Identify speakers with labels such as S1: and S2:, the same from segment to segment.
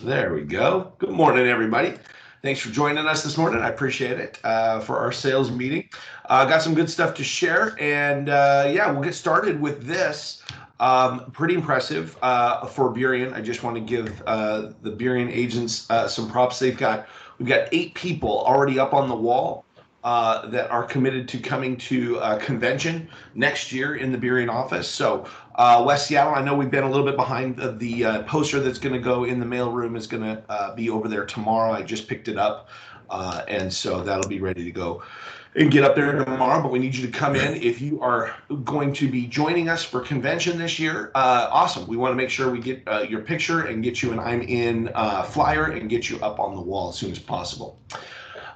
S1: There we go. Good morning, everybody. Thanks for joining us this morning. I appreciate it for our sales meeting. Got some good stuff to share, and yeah, we'll get started with this. Pretty impressive for Burien. I just want to give the Burien agents some props. We've got 8 people already up on the wall that are committed to coming to a convention next year in the Burien office. So West Seattle, I know we've been a little bit behind. The poster that's going to go in the mailroom is going to be over there tomorrow. I just picked it up, and so that'll be ready to go and get up there tomorrow. But we need you to come in if you are going to be joining us for convention this year. Awesome. We want to make sure we get your picture and get you an I'm in flyer and get you up on the wall as soon as possible.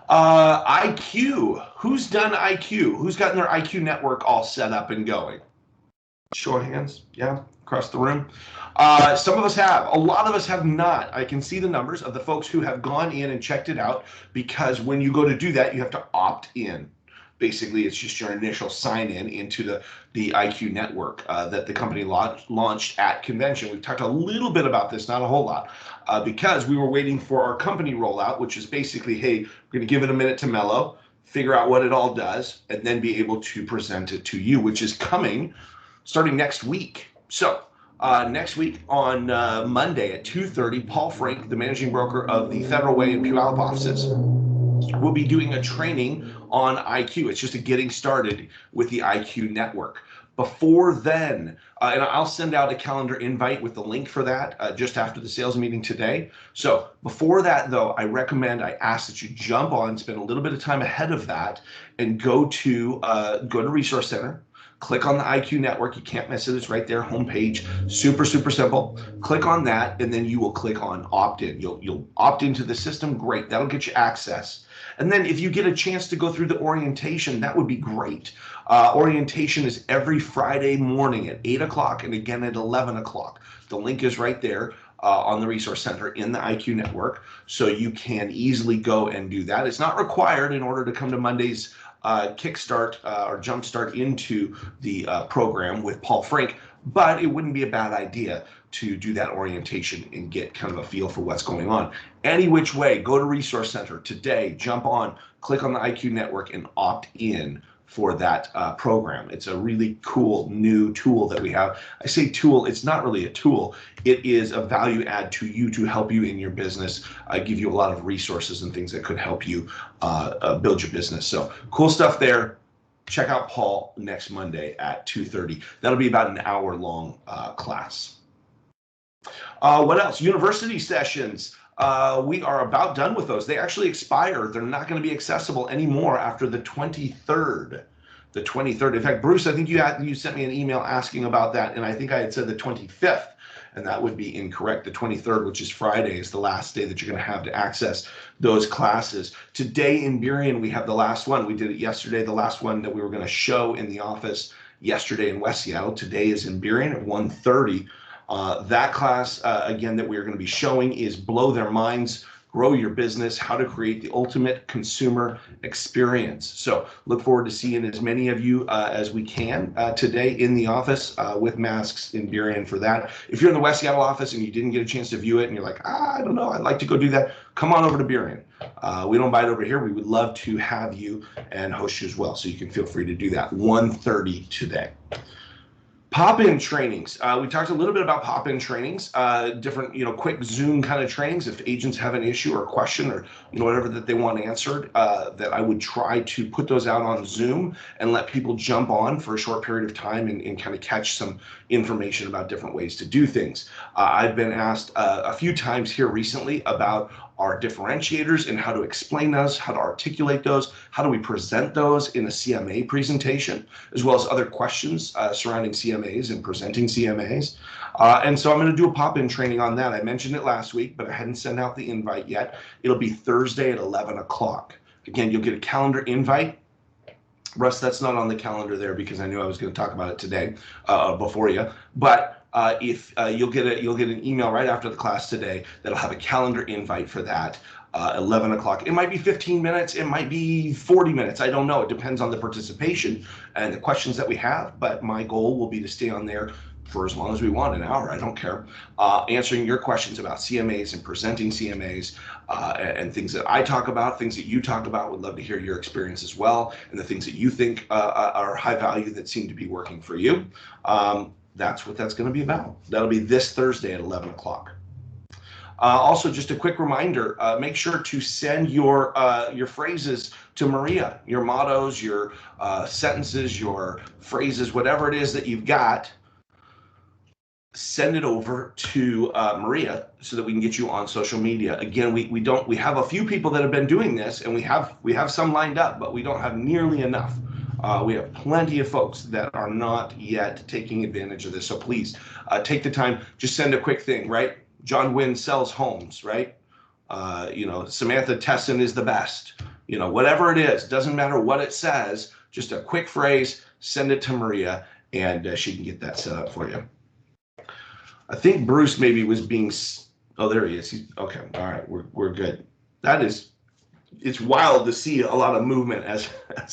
S1: IQ. Who's done IQ? Who's gotten their IQ network all set up and going? Show of hands. Yeah, across the room. Some of us have. A lot of us have not. I can see the numbers of the folks who have gone in and checked it out, because when you go to do that, you have to opt in. Basically, it's just your initial sign in into the IQ network that the company launched at convention. We've talked a little bit about this, not a whole lot, because we were waiting for our company rollout, which is basically, hey, we're going to give it a minute to mellow, figure out what it all does, and then be able to present it to you, which is coming starting next week. So next week on Monday at 2:30, Paul Frank, the managing broker of the Federal Way and Puyallup offices, we'll be doing a training on IQ. It's just a getting started with the IQ network. Before then, and I'll send out a calendar invite with the link for that just after the sales meeting today. So before that, though, I ask that you jump on, spend a little bit of time ahead of that, and go to Resource Center. Click on the IQ network. You can't miss it. It's right there, homepage. Super, super simple. Click on that, and then you will click on opt-in. You'll opt into the system. Great. That'll get you access. And then if you get a chance to go through the orientation, that would be great. Orientation is every Friday morning at 8 o'clock and again at 11 o'clock. The link is right there on the Resource Center in the IQ network, so you can easily go and do that. It's not required in order to come to Monday's kickstart or jumpstart into the program with Paul Frank, but it wouldn't be a bad idea to do that orientation and get kind of a feel for what's going on. Any which way, go to Resource Center today, jump on, click on the IQ network, and opt in for that program. It's a really cool new tool that we have. I say tool, it's not really a tool. It is a value add to you to help you in your business, give you a lot of resources and things that could help you build your business. So cool stuff there. Check out Paul next Monday at 2:30. That'll be about an hour-long class. What else? University sessions. We are about done with those. They actually expire. They're not going to be accessible anymore after the 23rd. The 23rd. In fact, Bruce, I think you sent me an email asking about that, and I think I had said the 25th, and that would be incorrect. The 23rd, which is Friday, is the last day that you're going to have to access those classes. Today in Burien, we have the last one. We did it yesterday, the last one that we were going to show in the office yesterday in West Seattle. Today is in Burien at 1:30. That class, again, that we're going to be showing is Blow Their Minds, Grow Your Business, How to Create the Ultimate Consumer Experience. So look forward to seeing as many of you as we can today in the office with masks in Burien for that. If you're in the West Seattle office and you didn't get a chance to view it and you're like, I don't know, I'd like to go do that, come on over to Burien. We don't bite over here. We would love to have you and host you as well. So you can feel free to do that. 1:30 today. Pop-in trainings. We talked a little bit about pop-in trainings, different, quick Zoom kind of trainings. If agents have an issue or a question or, whatever that they want answered, that I would try to put those out on Zoom and let people jump on for a short period of time and kind of catch some information about different ways to do things. I've been asked a few times here recently about our differentiators and how to explain those, how to articulate those, how do we present those in a CMA presentation, as well as other questions surrounding CMAs and presenting CMAs. And so I'm going to do a pop-in training on that. I mentioned it last week, but I hadn't sent out the invite yet. It'll be Thursday at 11 o'clock. Again, you'll get a calendar invite. Russ, that's not on the calendar there because I knew I was going to talk about it today before you. But if you'll get an email right after the class today that'll have a calendar invite for that. 11 o'clock. It might be 15 minutes. It might be 40 minutes. I don't know. It depends on the participation and the questions that we have. But my goal will be to stay on there for as long as we want, an hour, I don't care, answering your questions about CMAs and presenting CMAs and things that I talk about, things that you talk about. Would love to hear your experience as well, and the things that you think are high value that seem to be working for you. That's what that's going to be about. That'll be this Thursday at 11 o'clock. Also, just a quick reminder, make sure to send your phrases to Maria, your mottos, your sentences, your phrases, whatever it is that you've got. Send it over to Maria so that we can get you on social media. Again, we have a few people that have been doing this, and we have some lined up, but we don't have nearly enough. We have plenty of folks that are not yet taking advantage of this. So please take the time, just send a quick thing, right? John Wynn sells homes, right? Samantha Tesson is the best. Whatever it is, doesn't matter what it says, just a quick phrase, send it to Maria, and she can get that set up for you. I think Bruce maybe was being, oh, there he is. Okay, all right, we're good. It's wild to see a lot of movement as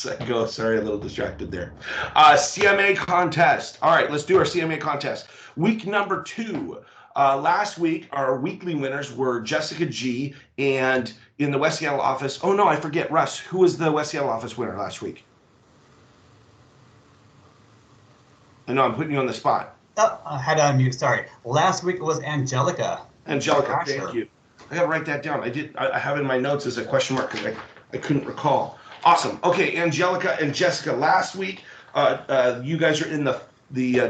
S1: I go. Sorry, a little distracted there. CMA contest. All right, let's do our CMA contest. Week number 2. Last week, our weekly winners were Jessica G. And in the West Seattle office, oh no, I forget, Russ, who was the West Seattle office winner last week? I know I'm putting you on the spot.
S2: Oh, I had to unmute, sorry. Last week it was Angelica.
S1: Angelica, thank you. I gotta write that down. I have it in my notes as a question mark because I couldn't recall. Awesome. Okay, Angelica and Jessica, last week, you guys are in the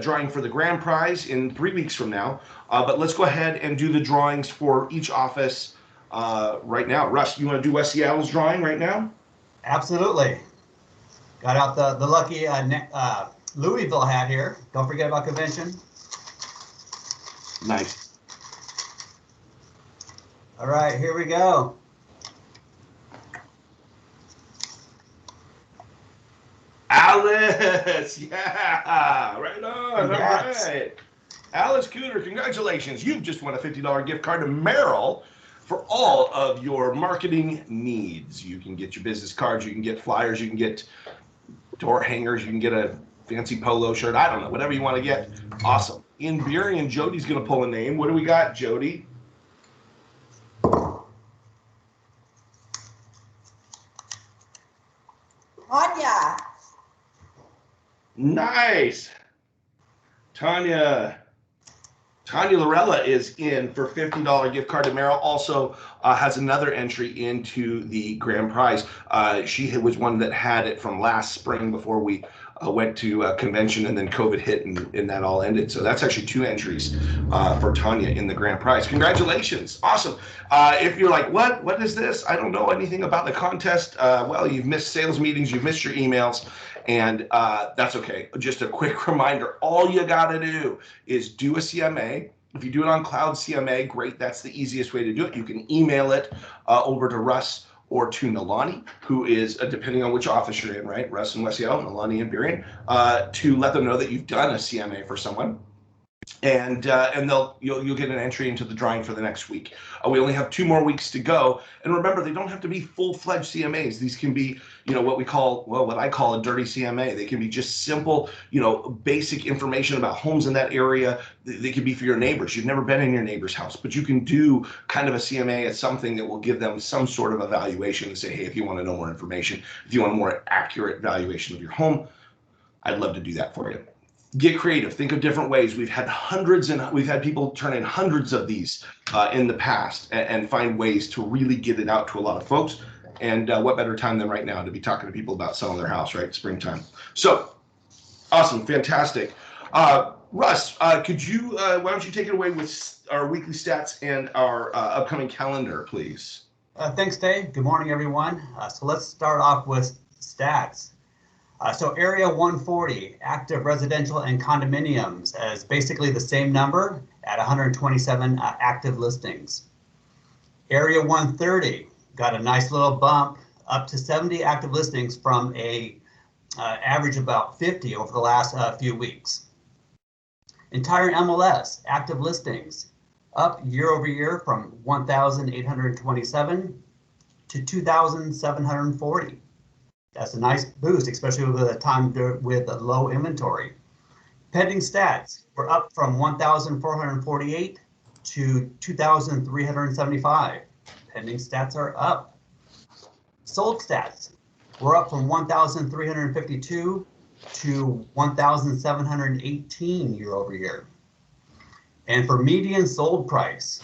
S1: drawing for the grand prize in 3 weeks from now. But let's go ahead and do the drawings for each office right now. Russ, you want to do West Seattle's drawing right now?
S2: Absolutely. Got out the lucky Louisville hat here. Don't forget about convention.
S1: Nice.
S2: All right, here we go.
S1: Alice, yeah, right on.
S2: Congrats.
S1: All right. Alice Cooter, congratulations. You've just won a $50 gift card to Merrill for all of your marketing needs. You can get your business cards, you can get flyers, you can get door hangers, you can get a fancy polo shirt. I don't know, whatever you want to get. Awesome. In Burien, Jody's going to pull a name. What do we got, Jody?
S3: Tanya.
S1: Nice. Tanya Lorella is in for $50 gift card to Merrill. Also has another entry into the grand prize. She was one that had it from last spring before we went to convention, and then COVID hit and that all ended. So that's actually 2 entries for Tanya in the grand prize. Congratulations. Awesome. If you're like, what is this? I don't know anything about the contest. Well, you've missed sales meetings, you've missed your emails, and that's okay. Just a quick reminder, all you got to do is do a CMA. If you do it on Cloud CMA, great. That's the easiest way to do it. You can email it over to Russ or to Nalani, who is, depending on which office you're in, right? Russ in West Seattle, Nalani in Burien, to let them know that you've done a CMA for someone. And you'll get an entry into the drawing for the next week. We only have 2 more weeks to go. And remember, they don't have to be full-fledged CMAs. These can be, what I call a dirty CMA. They can be just simple, basic information about homes in that area. They could be for your neighbors. You've never been in your neighbor's house, but you can do kind of a CMA at something that will give them some sort of evaluation and say, hey, if you want to know more information, if you want a more accurate valuation of your home, I'd love to do that for you. Get creative. Think of different ways. We've had people turn in hundreds of these in the past and find ways to really get it out to a lot of folks. And what better time than right now to be talking to people about selling their house, right? Springtime. So awesome. Fantastic. Russ, why don't you take it away with our weekly stats and our upcoming calendar, please?
S2: Thanks, Dave. Good morning, everyone. So let's start off with stats. So Area 140, active residential and condominiums, is basically the same number at 127 active listings. Area 130 got a nice little bump up to 70 active listings from a average about 50 over the last few weeks. Entire MLS, active listings, up year over year from 1,827 to 2,740. That's a nice boost, especially with a time with low inventory. Pending stats, we're up from 1,448 to 2,375. Pending stats are up. Sold stats, we're up from 1,352 to 1,718 year over year. And for median sold price,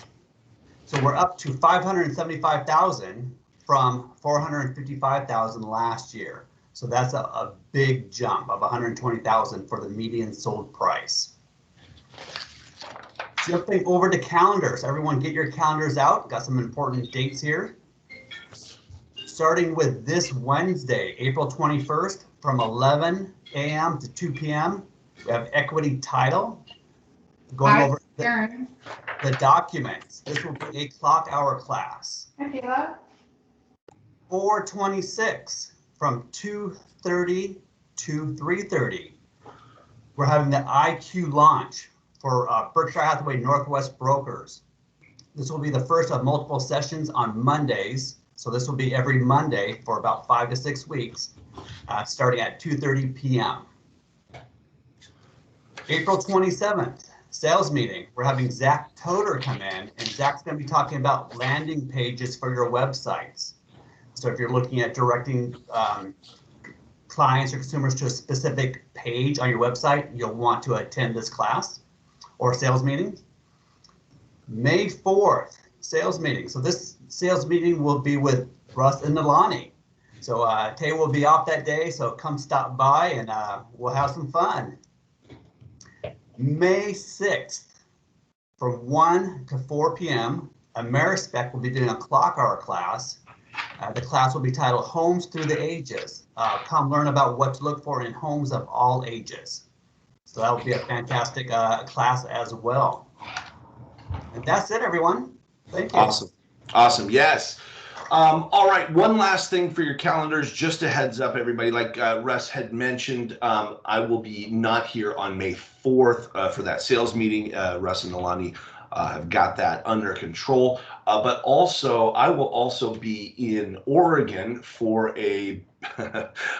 S2: so we're up to 575,000 from 455,000 last year. So that's a big jump of 120,000 for the median sold price. Jumping over to calendars, everyone get your calendars out. Got some important dates here. Starting with this Wednesday, April 21st, from 11 a.m. to 2 p.m., we have equity title. Going over the documents. This will be a clock hour class. 4/26 from 2:30 to 3:30. We're having the IQ launch for Berkshire Hathaway Northwest Brokers. This will be the first of multiple sessions on Mondays. So this will be every Monday for about 5 to 6 weeks, starting at 2:30 p.m. April 27th, sales meeting. We're having Zach Toder come in, and Zach's going to be talking about landing pages for your websites. So if you're looking at directing clients or consumers to a specific page on your website, you'll want to attend this class or sales meeting. May 4th, sales meeting. So this sales meeting will be with Russ and Nalani. So Tay will be off that day, so come stop by and we'll have some fun. May 6th, from 1 to 4 p.m., Amerispec will be doing a clock hour class. The class will be titled Homes Through the Ages. Come learn about what to look for in homes of all ages. So that will be a fantastic class as well. And that's it, everyone. Thank you.
S1: Awesome. Awesome. Yes. All right. One last thing for your calendars. Just a heads up, everybody. Like Russ had mentioned, I will be not here on May 4th for that sales meeting. Russ and Nalani have got that under control. But also, I will also be in Oregon for a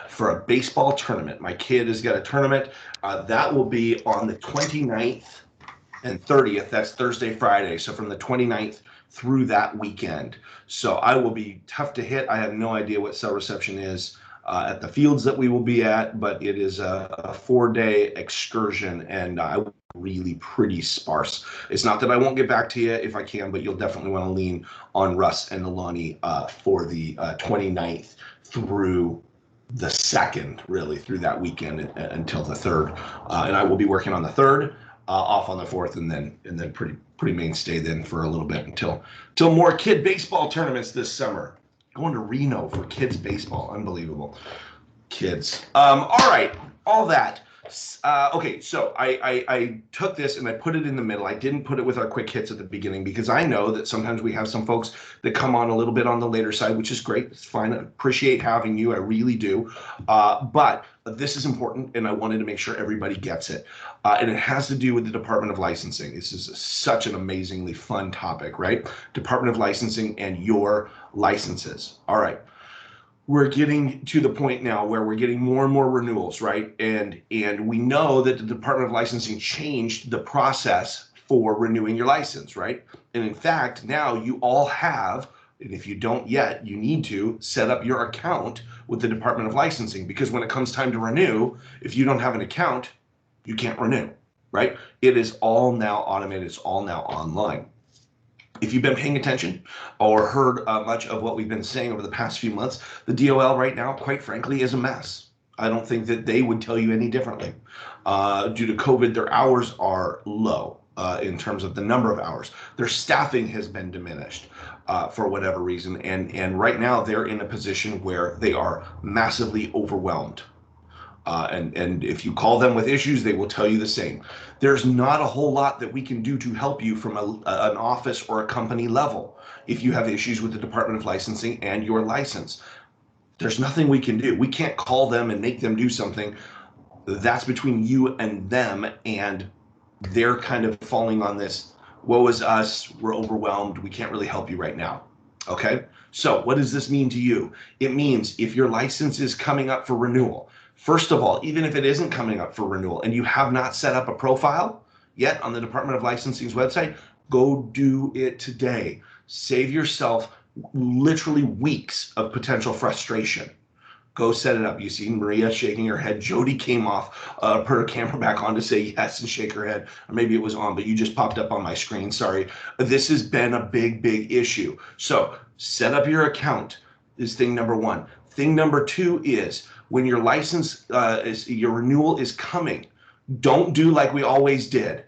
S1: for a baseball tournament. My kid has got a tournament. That will be on the 29th and 30th. That's Thursday, Friday. So from the 29th through that weekend. So I will be tough to hit. I have no idea what cell reception is at the fields that we will be at, but it is a 4-day excursion, and I will be really pretty sparse. It's not that I won't get back to you if I can, but you'll definitely want to lean on Russ and Nalani for the 29th through the 2nd, really, through that weekend until the 3rd. And I will be working on the 3rd, off on the 4th, and then pretty mainstay then for a little bit until more kid baseball tournaments this summer. Going to Reno for kids baseball, unbelievable. Kids. All right, all that. Okay, so I took this and I put it in the middle. I didn't put it with our quick hits at the beginning because I know that sometimes we have some folks that come on a little bit on the later side, which is great. It's fine. I appreciate having you. I really do. But this is important, and I wanted to make sure everybody gets it. And it has to do with the Department of Licensing. This is such an amazingly fun topic, right? Department of Licensing and your licenses. All right. We're getting to the point now where we're getting more and more renewals, right? And we know that the Department of Licensing changed the process for renewing your license, right? And in fact, now you all have, and if you don't yet, you need to set up your account with the Department of Licensing, because when it comes time to renew, if you don't have an account, you can't renew, right? It is all now automated. It's all now online. If you've been paying attention or heard much of what we've been saying over the past few months, the DOL right now, quite frankly, is a mess. I don't think that they would tell you any differently. Due to COVID, their hours are low in terms of the number of hours. Their staffing has been diminished for whatever reason. And right now they're in a position where they are massively overwhelmed. And if you call them with issues, they will tell you the same. There's not a whole lot that we can do to help you from an office or a company level if you have issues with the Department of Licensing and your license. There's nothing we can do. We can't call them and make them do something. That's between you and them, and they're kind of falling on this, woe is us, we're overwhelmed, we can't really help you right now. Okay, so what does this mean to you? It means if your license is coming up for renewal, First of all, even if it isn't coming up for renewal and you have not set up a profile yet on the Department of Licensing's website, go do it today. Save yourself literally weeks of potential frustration. Go set it up. You see Maria shaking her head. Jody came off, put her camera back on to say yes and shake her head. Or maybe it was on, but you just popped up on my screen. Sorry. This has been a big, big issue. So set up your account is thing number one. Thing number two is when your license, your renewal is coming, don't do like we always did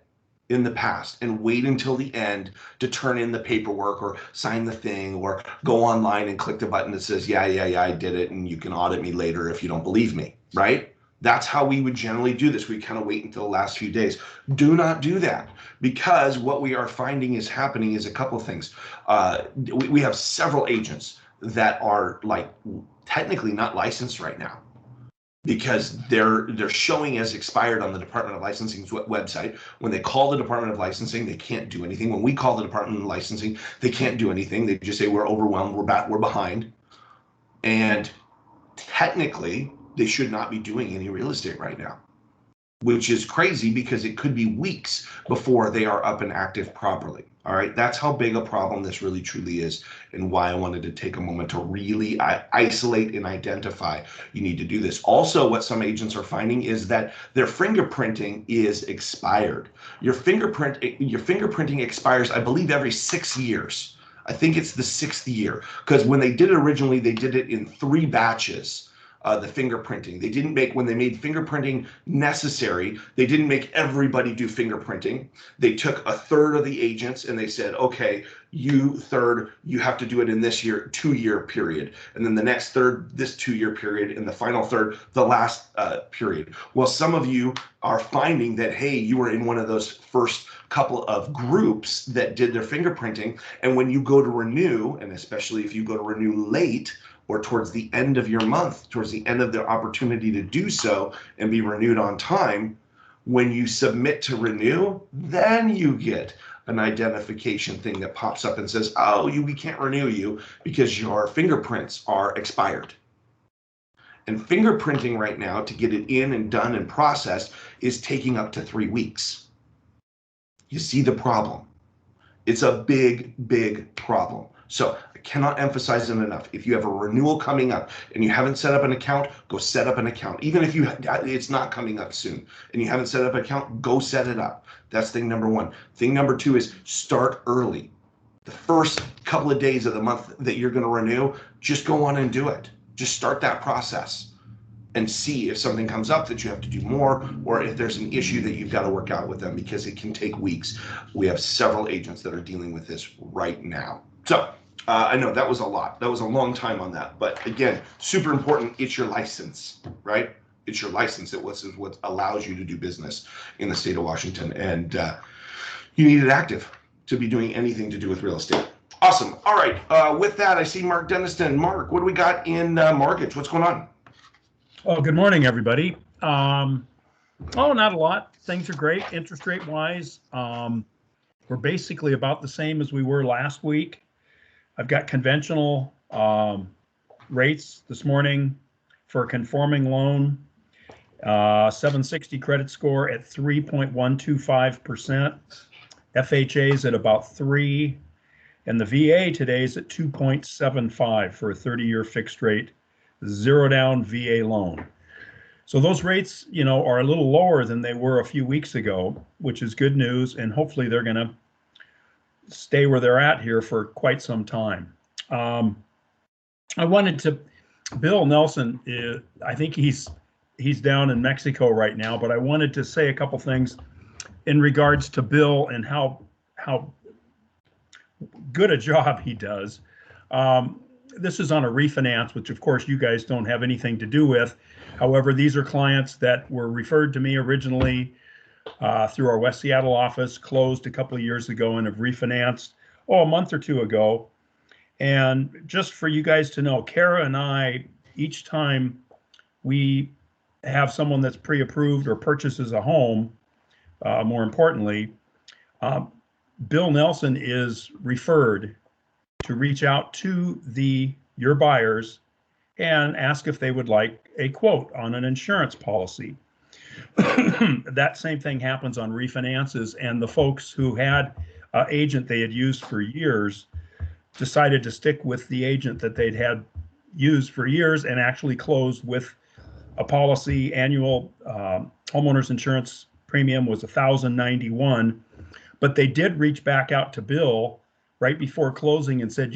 S1: in the past and wait until the end to turn in the paperwork or sign the thing or go online and click the button that says, yeah, I did it, and you can audit me later if you don't believe me, right? That's how we would generally do this. We kind of wait until the last few days. Do not do that, because what we are finding is happening is a couple of things. We have several agents that are like technically not licensed right now, because they're showing as expired on the Department of Licensing's website. When they call the Department of Licensing, they can't do anything. When we call the Department of Licensing, they can't do anything. They just say we're overwhelmed, we're behind. And technically, they should not be doing any real estate right now, which is crazy because it could be weeks before they are up and active properly. All right, that's how big a problem this really truly is, and why I wanted to take a moment to really isolate and identify you need to do this. Also, what some agents are finding is that their fingerprinting is expired. Your fingerprinting expires, I believe, every 6 years. I think it's the 6th year, because when they did it originally, they did it in 3 batches. The fingerprinting. They didn't make, when they made fingerprinting necessary, they didn't make everybody do fingerprinting. They took a third of the agents and they said, okay, you third, you have to do it in this year, 2-year period. And then the next third, this 2-year period, and the final third, the last period. Well, some of you are finding that, hey, you were in one of those first couple of groups that did their fingerprinting. And when you go to renew, and especially if you go to renew late, or towards the end of your month, towards the end of the opportunity to do so and be renewed on time, when you submit to renew, then you get an identification thing that pops up and says, oh, we can't renew you because your fingerprints are expired. And fingerprinting right now, to get it in and done and processed, is taking up to 3 weeks. You see the problem. It's a big, big problem. So I cannot emphasize it enough. If you have a renewal coming up and you haven't set up an account, go set up an account. Even if it's not coming up soon and you haven't set up an account, go set it up. That's thing number one. Thing number two is start early. The first couple of days of the month that you're going to renew, just go on and do it. Just start that process and see if something comes up that you have to do more, or if there's an issue that you've got to work out with them, because it can take weeks. We have several agents that are dealing with this right now. So I know that was a lot. That was a long time on that. But again, super important. It's your license, right? It's your license. It was what allows you to do business in the state of Washington. And you need it active to be doing anything to do with real estate. Awesome. All right. With that, I see Mark Denniston. Mark, what do we got in mortgage? What's going on?
S3: Oh, good morning, everybody. Not a lot. Things are great. Interest rate wise, we're basically about the same as we were last week. I've got conventional rates this morning for a conforming loan, 760 credit score at 3.125%. FHA's at about 3, and the VA today is at 2.75 for a 30-year fixed rate, 0 down VA loan. So those rates, are a little lower than they were a few weeks ago, which is good news, and hopefully they're going to stay where they're at here for quite some time. I wanted to, Bill Nelson, I think he's down in Mexico right now, but I wanted to say a couple things in regards to Bill and how good a job he does. This is on a refinance, which of course you guys don't have anything to do with. However, these are clients that were referred to me originally through our West Seattle office, closed a couple of years ago, and have refinanced, a month or 2 ago. And just for you guys to know, Kara and I, each time we have someone that's pre-approved or purchases a home, more importantly, Bill Nelson is referred to reach out to your buyers and ask if they would like a quote on an insurance policy. That same thing happens on refinances, and the folks who had an agent they had used for years decided to stick with the agent that they'd had used for years and actually closed with a policy. Annual homeowners insurance premium was $1,091, but they did reach back out to Bill right before closing and said,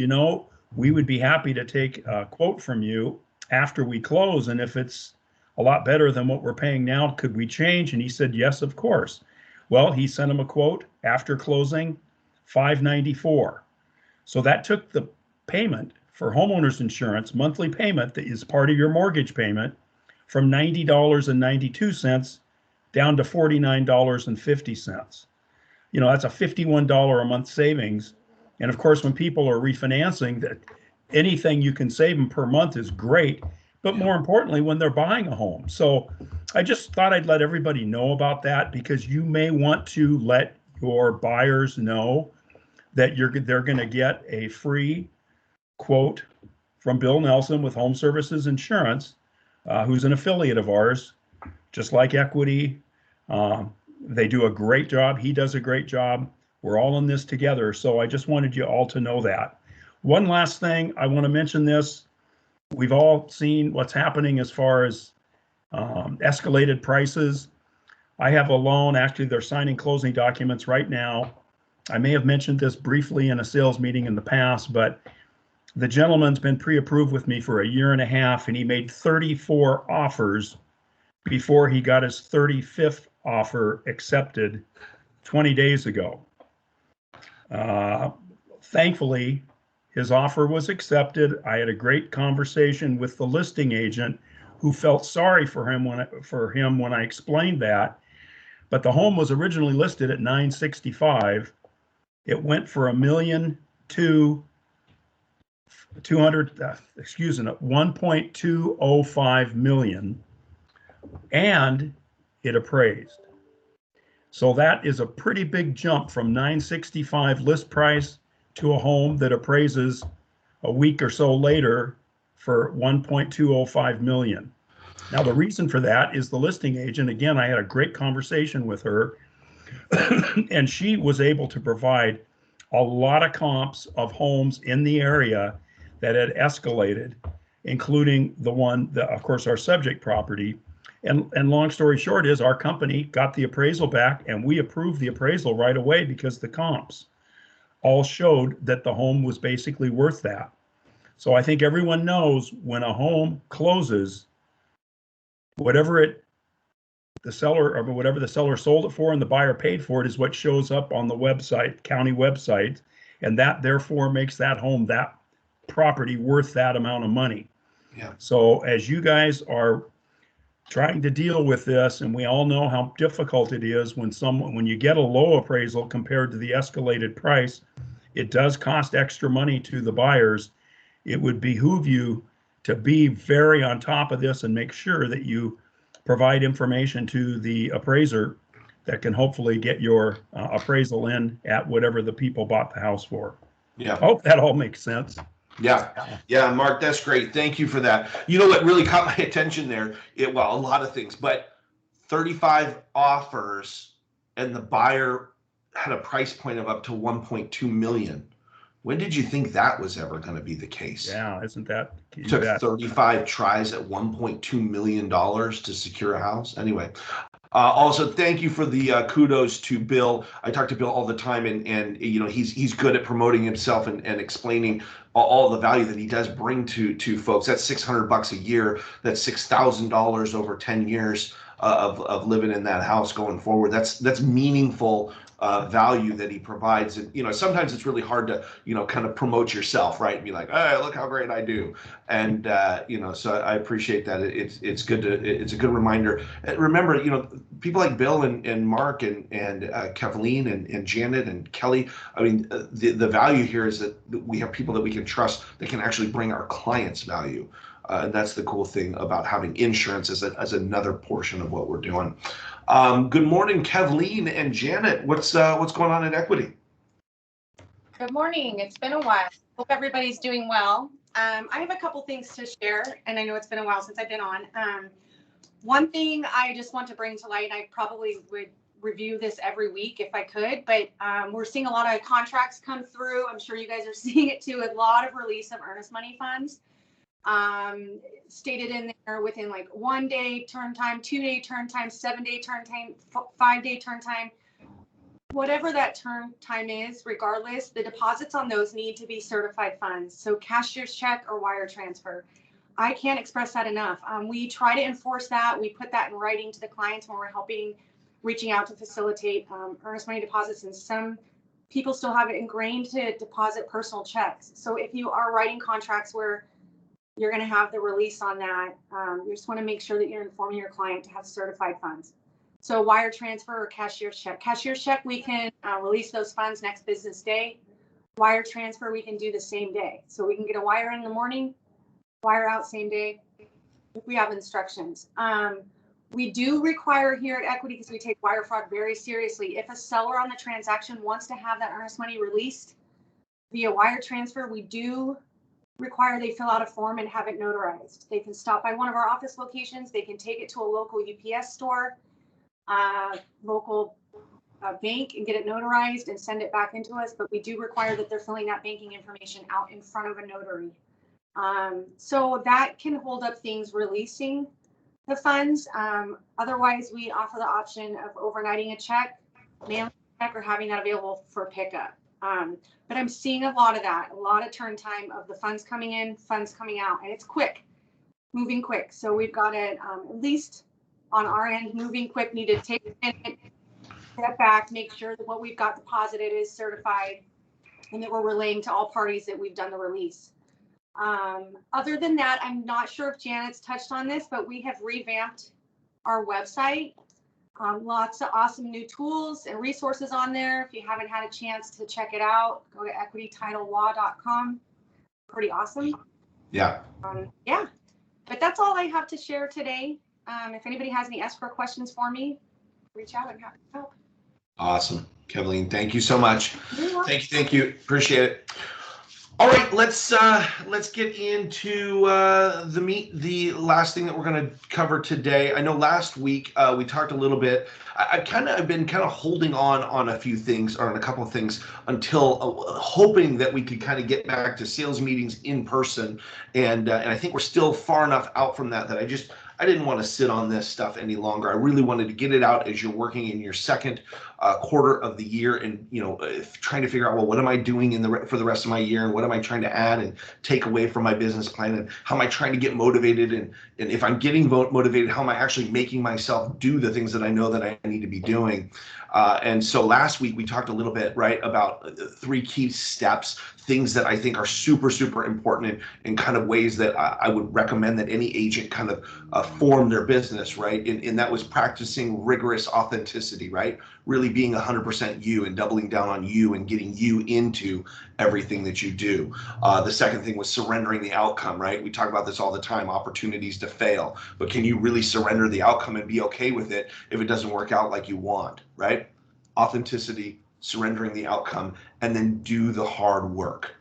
S3: we would be happy to take a quote from you after we close, and if it's a lot better than what we're paying now, could we change? And he said, yes, of course. Well, he sent him a quote after closing, $594. So that took the payment for homeowners insurance, monthly payment that is part of your mortgage payment, from $90.92 down to $49.50. That's a $51 a month savings. And of course, when people are refinancing, that anything you can save them per month is great, but more importantly, when they're buying a home. So I just thought I'd let everybody know about that, because you may want to let your buyers know that they're going to get a free quote from Bill Nelson with Home Services Insurance, who's an affiliate of ours, just like Equity. They do a great job. He does a great job. We're all in this together. So I just wanted you all to know that. One last thing, I want to mention this. We've all seen what's happening as far as escalated prices. I have a loan. Actually, they're signing closing documents right now. I may have mentioned this briefly in a sales meeting in the past, but the gentleman's been pre-approved with me for a year and a half, and he made 34 offers before he got his 35th offer accepted 20 days ago. Thankfully, his offer was accepted. I had a great conversation with the listing agent, who felt sorry for him when I explained that. But the home was originally listed at $965,000. It went for $1.205 million, and it appraised. So that is a pretty big jump from $965,000 list price to a home that appraises a week or so later for $1.205 million. Now, the reason for that is the listing agent. Again, I had a great conversation with her, and she was able to provide a lot of comps of homes in the area that had escalated, including the one that, of course, our subject property. And long story short is, our company got the appraisal back, and we approved the appraisal right away because the comps all showed that the home was basically worth that. So I think everyone knows, when a home closes, whatever the seller sold it for and the buyer paid for it is what shows up on the website, county website, and that therefore makes that home, that property, worth that amount of money.
S1: Yeah.
S3: So as you guys are trying to deal with this, and we all know how difficult it is when you get a low appraisal compared to the escalated price, it does cost extra money to the buyers. It would behoove you to be very on top of this and make sure that you provide information to the appraiser that can hopefully get your appraisal in at whatever the people bought the house for.
S1: Yeah.
S3: I hope that all makes sense.
S1: Yeah, Mark, that's great. Thank you for that. You know what really caught my attention there? A lot of things, but 35 offers, and the buyer had a price point of up to 1.2 million. When did you think that was ever going to be the case?
S3: Yeah, isn't that?
S1: It took 35 tries at $1.2 million to secure a house. Anyway, also, thank you for the kudos to Bill. I talk to Bill all the time, and he's good at promoting himself and explaining all the value that he does bring to folks. That's $600 a year. That's $6,000 over 10 years of living in that house going forward. That's meaningful value that he provides. And sometimes it's really hard to kind of promote yourself, right, and be like, hey, look how great I do. And so I appreciate that. It's good it's a good reminder. Remember, people like Bill and Mark and Kathleen and Janet and Kelly. I mean, the value here is that we have people that we can trust that can actually bring our clients value. And that's the cool thing about having insurance as another portion of what we're doing. Good morning, Kathleen and Janet. What's going on at Equity?
S4: Good morning. It's been a while. Hope everybody's doing well. I have a couple things to share, and I know it's been a while since I've been on. One thing I just want to bring to light, and I probably would review this every week if I could, but we're seeing a lot of contracts come through. I'm sure you guys are seeing it too, a lot of release of earnest money funds. Stated in there within like 1 day turn time, 2 day turn time, 7 day turn time, 5 day turn time. Whatever that turn time is, regardless, the deposits on those need to be certified funds. So cashier's check or wire transfer. I can't express that enough. We try to enforce that. We put that in writing to the clients when we're reaching out to facilitate earnest money deposits. And some people still have it ingrained to deposit personal checks. So if you are writing contracts where you're going to have the release on that, you just want to make sure that you're informing your client to have certified funds. So wire transfer or cashier's check. Cashier's check, we can release those funds next business day. Wire transfer, we can do the same day. So we can get a wire in the morning, wire out same day if we have instructions. We do require here at Equity, because we take wire fraud very seriously, if a seller on the transaction wants to have that earnest money released via wire transfer, we do require they fill out a form and have it notarized. They can stop by one of our office locations. They can take it to a local UPS store, local bank, and get it notarized and send it back into us. But we do require that they're filling that banking information out in front of a notary. So that can hold up things releasing the funds. Otherwise, we offer the option of overnighting a check, mailing a check, or having that available for pickup. But I'm seeing a lot of that, a lot of turn time of the funds coming in, funds coming out, and it's quick, moving quick. So we've got it at least on our end, moving quick. Need to take a minute, step back, make sure that what we've got deposited is certified, and that we're relaying to all parties that we've done the release. Other than that, I'm not sure if Janet's touched on this, but we have revamped our website. Lots of awesome new tools and resources on there. If you haven't had a chance to check it out, go to equitytitlelaw.com. Pretty awesome.
S1: Yeah.
S4: Yeah, but that's all I have to share today. If anybody has any escrow questions for me, reach out and happy to help.
S1: Awesome. Kathleen, thank you so much.
S4: You're welcome.
S1: Thank you. Appreciate it. All right, let's get into the last thing that we're going to cover today. I know last week we talked a little bit. I've been kind of holding on a few things, or on a couple of things, until hoping that we could kind of get back to sales meetings in person, and I think we're still far enough out from that I didn't want to sit on this stuff any longer. I really wanted to get it out as you're working in your second quarter of the year, and trying to figure out, well, what am I doing for the rest of my year, and what am I trying to add and take away from my business plan, and how am I trying to get motivated, and if I'm getting motivated, how am I actually making myself do the things that I know that I need to be doing. And so last week we talked a little bit, right, about 3 key steps, things that I think are super, super important, and kind of ways that I would recommend that any agent kind of form their business, right? And that was practicing rigorous authenticity, right? Really being 100% you, and doubling down on you, and getting you into everything that you do. The second thing was surrendering the outcome, right? We talk about this all the time, opportunities to fail, but can you really surrender the outcome and be okay with it if it doesn't work out like you want, right? Authenticity, surrendering the outcome, and then do the hard work.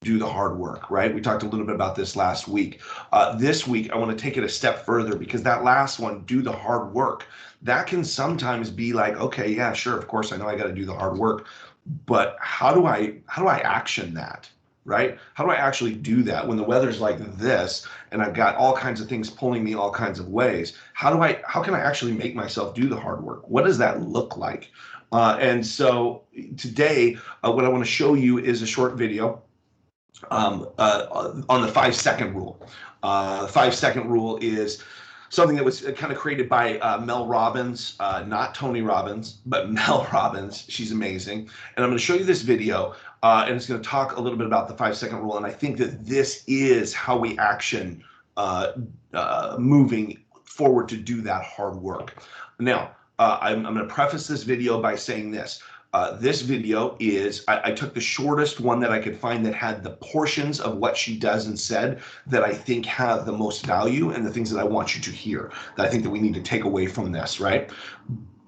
S1: Do the hard work, right? We talked a little bit about this last week. This week, I want to take it a step further, because that last one, do the hard work, that can sometimes be like, okay, yeah, sure, of course, I know I got to do the hard work, but how do I action that, right? How do I actually do that when the weather's like this and I've got all kinds of things pulling me all kinds of ways? How can I actually make myself do the hard work? What does that look like? And so today, what I want to show you is a short video on the 5-second rule. The 5-second rule is something that was kind of created by Mel Robbins, not Tony Robbins, but Mel Robbins. She's amazing. And I'm going to show you this video, and it's going to talk a little bit about the 5-second rule. And I think that this is how we action moving forward to do that hard work. Now, I'm going to preface this video by saying this. This video is, I took the shortest one that I could find that had the portions of what she does and said that I think have the most value, and the things that I want you to hear, that I think that we need to take away from this, right?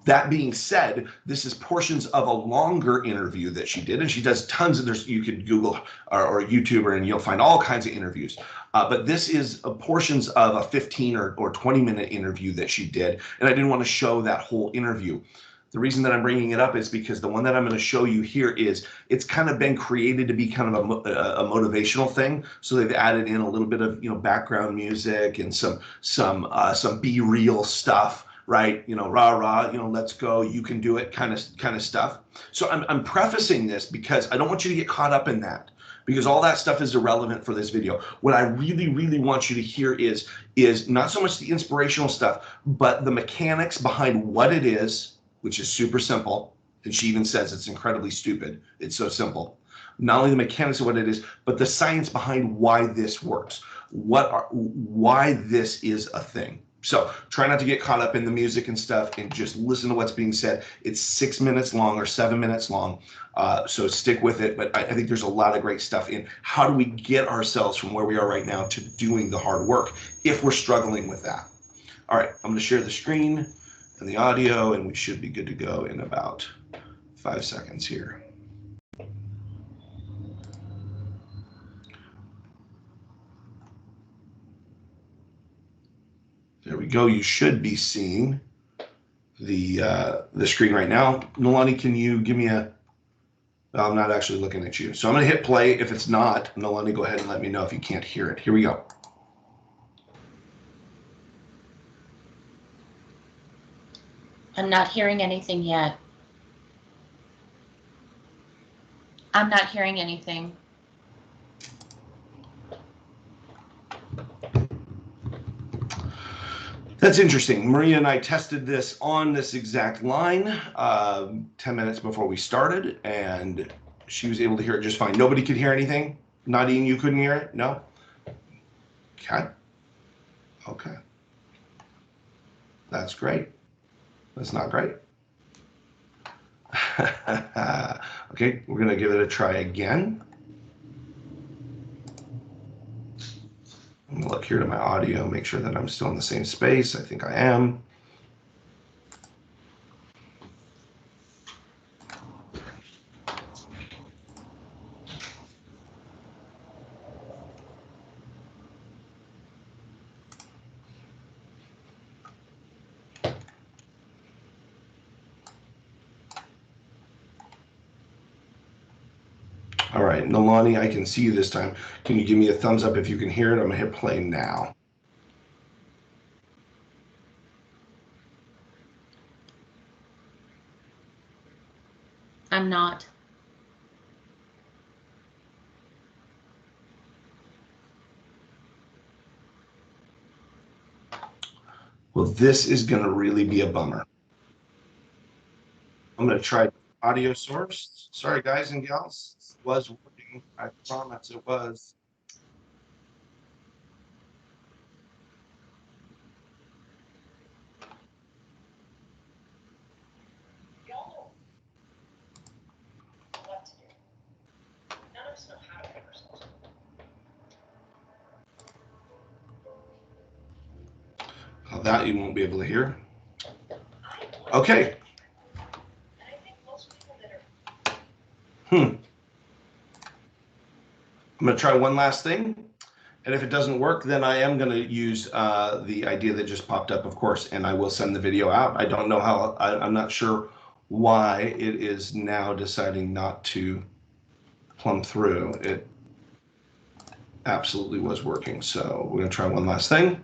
S1: That being said, this is portions of a longer interview that she did, and she does tons of, you could Google or YouTube her and you'll find all kinds of interviews. But this is portions of a 15 or 20-minute interview that she did, and I didn't want to show that whole interview. The reason that I'm bringing it up is because the one that I'm going to show you here is, it's kind of been created to be kind of a motivational thing. So they've added in a little bit of, background music and some Be Real stuff, right? Rah, rah, let's go, you can do it kind of stuff. So I'm prefacing this because I don't want you to get caught up in that, because all that stuff is irrelevant for this video. What I really, really want you to hear is not so much the inspirational stuff, but the mechanics behind what it is, which is super simple. And she even says it's incredibly stupid. It's so simple. Not only the mechanics of what it is, but the science behind why this works, why this is a thing. So try not to get caught up in the music and stuff and just listen to what's being said. It's 6 minutes long or 7 minutes long. So stick with it. But I think there's a lot of great stuff in how do we get ourselves from where we are right now to doing the hard work if we're struggling with that. All right, I'm going to share the screen and the audio, and we should be good to go in about 5 seconds here. There we go. You should be seeing the screen right now. Nalani, can you give me a? I'm not actually looking at you, so I'm going to hit play. If it's not, Nalani, go ahead and let me know if you can't hear it. Here we go.
S5: I'm not hearing anything yet. I'm not hearing anything.
S1: That's interesting. Maria and I tested this on this exact line 10 minutes before we started, and she was able to hear it just fine. Nobody could hear anything? Nadine, you couldn't hear it? No? Okay. Okay. That's great. That's not great. Okay, we're going to give it a try again. I'm going to look here to my audio, make sure that I'm still in the same space. I think I am. All right, Nalani, I can see you this time. Can you give me a thumbs up if you can hear it? I'm gonna hit play now.
S5: I'm not.
S1: Well, this is gonna really be a bummer. I'm gonna try audio source. Sorry, guys and gals, it was working. I promise it was. Oh, that you won't be able to hear. Okay. I'm going to try one last thing. And if it doesn't work, then I am going to use the idea that just popped up, of course, and I will send the video out. I don't know how, I'm not sure why it is now deciding not to plumb through. It absolutely was working. So we're going to try one last thing.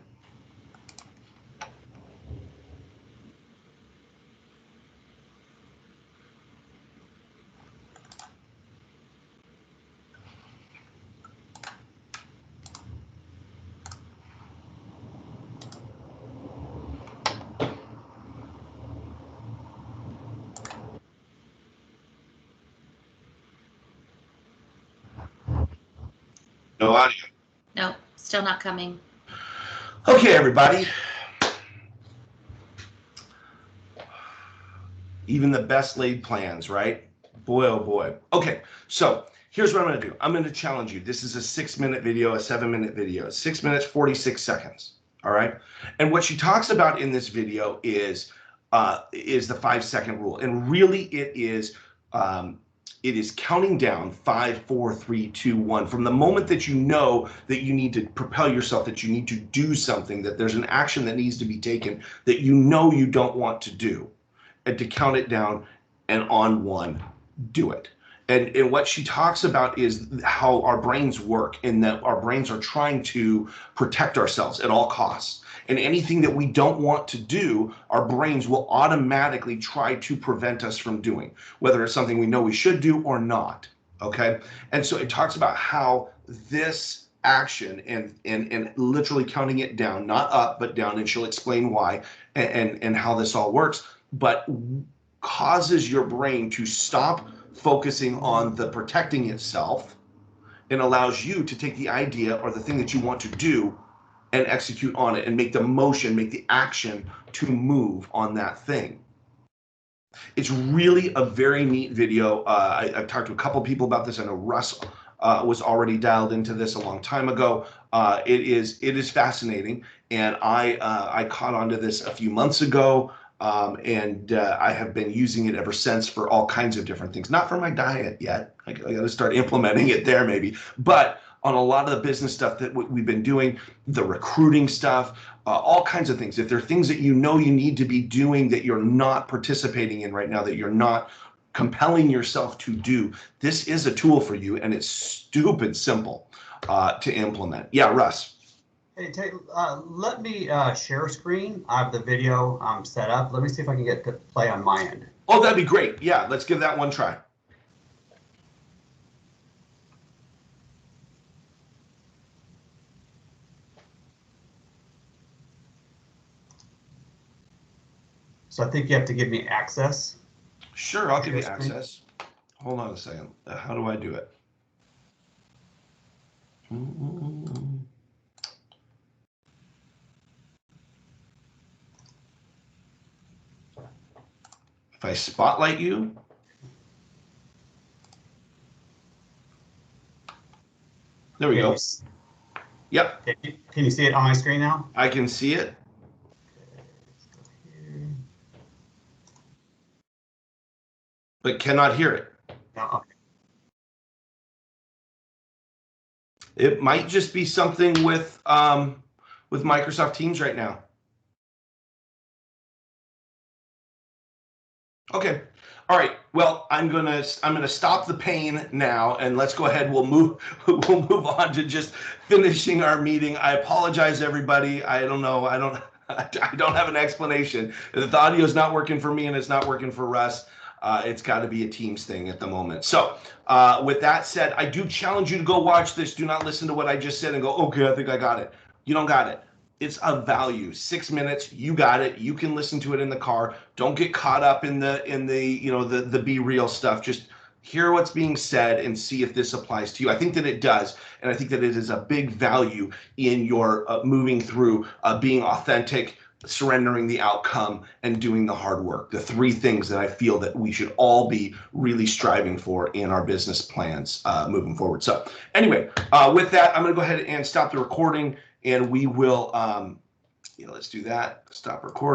S1: No audio.
S5: No, still not coming.
S1: Okay, everybody. Even the best laid plans, right? Boy, oh boy. Okay, so here's what I'm going to do. I'm going to challenge you. This is a 6-minute video, a 7-minute video, 6 minutes, 46 seconds. All right. And what she talks about in this video is is the 5-second rule. And really it is counting down 5, 4, 3, 2, 1. From the moment that you know that you need to propel yourself, that you need to do something, that there's an action that needs to be taken that you know you don't want to do, and to count it down, and on 1, do it. And what she talks about is how our brains work, and that our brains are trying to protect ourselves at all costs. And anything that we don't want to do, our brains will automatically try to prevent us from doing, whether it's something we know we should do or not, okay? And so it talks about how this action and literally counting it down, not up, but down, and she'll explain why and how this all works, but causes your brain to stop focusing on the protecting itself, and allows you to take the idea or the thing that you want to do and execute on it, and make the motion, make the action to move on that thing. It's really a very neat video. I've talked to a couple people about this. I know Russ was already dialed into this a long time ago. It is fascinating, and I caught onto this a few months ago, and I have been using it ever since for all kinds of different things. Not for my diet yet. I got to start implementing it there maybe, but on a lot of the business stuff that we've been doing, the recruiting stuff, all kinds of things. If there are things that you know you need to be doing that you're not participating in right now, that you're not compelling yourself to do, this is a tool for you, and it's stupid simple to implement. Yeah, Russ.
S2: Hey, let me share screen. I have the video set up. Let me see if I can get to play on my end.
S1: Oh, that'd be great. Yeah, let's give that one try.
S2: So I think you have to give me access.
S1: Sure, I'll give you
S2: Share screen.
S1: access. Hold on a second. How do I do it? If I spotlight you, there we
S2: Can
S1: go.
S2: you-
S1: Yep,
S2: Can you see it on my screen now?
S1: I can see it. But cannot hear it.
S2: No, okay.
S1: It might just be something with Microsoft Teams right now. Okay. All right. Well, I'm gonna stop the pain now, and let's go ahead. We'll move on to just finishing our meeting. I apologize, everybody. I don't know. I don't have an explanation. If the audio is not working for me and it's not working for Russ, it's got to be a Teams thing at the moment. So with that said, I do challenge you to go watch this. Do not listen to what I just said and go, okay, I think I got it. You don't got it. It's of value. 6 minutes, you got it. You can listen to it in the car. Don't get caught up in the be real stuff. Just hear what's being said and see if this applies to you. I think that it does, and I think that it is a big value in your moving through being authentic, surrendering the outcome, and doing the hard work. The 3 things that I feel that we should all be really striving for in our business plans moving forward. So anyway, with that, I'm going to go ahead and stop the recording, and we will, let's do that. Stop recording.